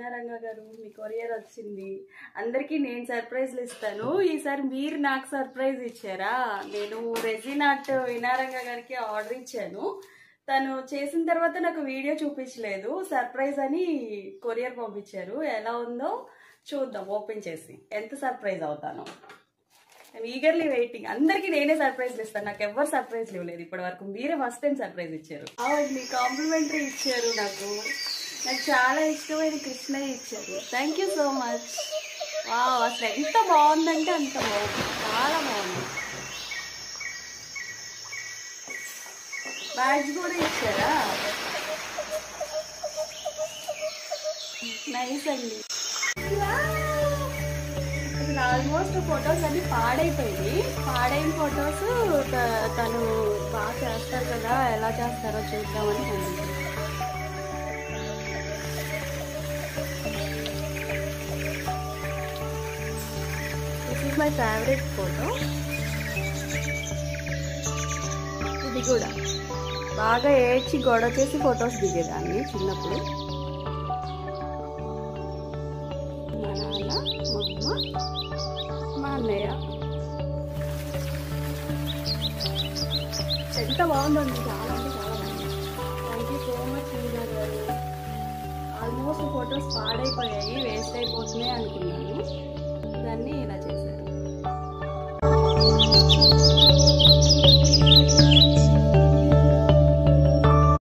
హినారంగ గారు మీ కొరియర్ వచ్చింది. అందరికీ నేను సర్ప్రైజ్లు ఇస్తాను, ఈసారి మీరు నాకు సర్ప్రైజ్ ఇచ్చారా. నేను రెజిన్ ఆర్ట్ హినారంగ గారికి ఆర్డర్ ఇచ్చాను. తను చేసిన తర్వాత నాకు వీడియో చూపించలేదు, సర్ప్రైజ్ అని కొరియర్ పంపించారు. ఎలా ఉందో చూద్దాం ఓపెన్ చేసి, ఎంత సర్ప్రైజ్ అవుతానో. నేను ఈగర్లీ వెయిటింగ్. అందరికీ నేనే సర్ప్రైజ్లు ఇస్తాను, నాకు ఎవరు సర్ప్రైజ్లు ఇవ్వలేదు ఇప్పటి వరకు. మీరే ఫస్ట్ టైం సర్ప్రైజ్ ఇచ్చారు. అవునండి, కాంప్లిమెంటరీ ఇచ్చారు. నాకు చాలా ఇష్టమైన కృష్ణయ్య ఇచ్చారు. Thank you so much. అసలు ఎంత బాగుందంటే అంత బాగుంది, చాలా బాగుంది. బ్యాగ్స్ కూడా ఇచ్చారా, నైస్ అండి. అసలు ఆల్మోస్ట్ ఫొటోస్ అన్ని పాడైపోయింది. పాడైన ఫొటోస్ తను బాగా చేస్తారు కదా, ఎలా చేస్తారో చూద్దామని పంపించారు. This is my favourite photo. ఇది కూడా బాగా ఏడ్చి గొడవ చేసి ఫొటోస్ దిగేదాన్ని చిన్నప్పుడు. మా నాన్న, మా అమ్మ, మా అన్నయ్య. ఎంత బాగుందండి, చాలా అంటే చాలా బాగుంది. Thank you so much Meena garu. Almost photos పాడైపోయాయి, waste అయిపోతున్నాయి అనుకున్నాను, దాన్ని ఇలా చేశాను.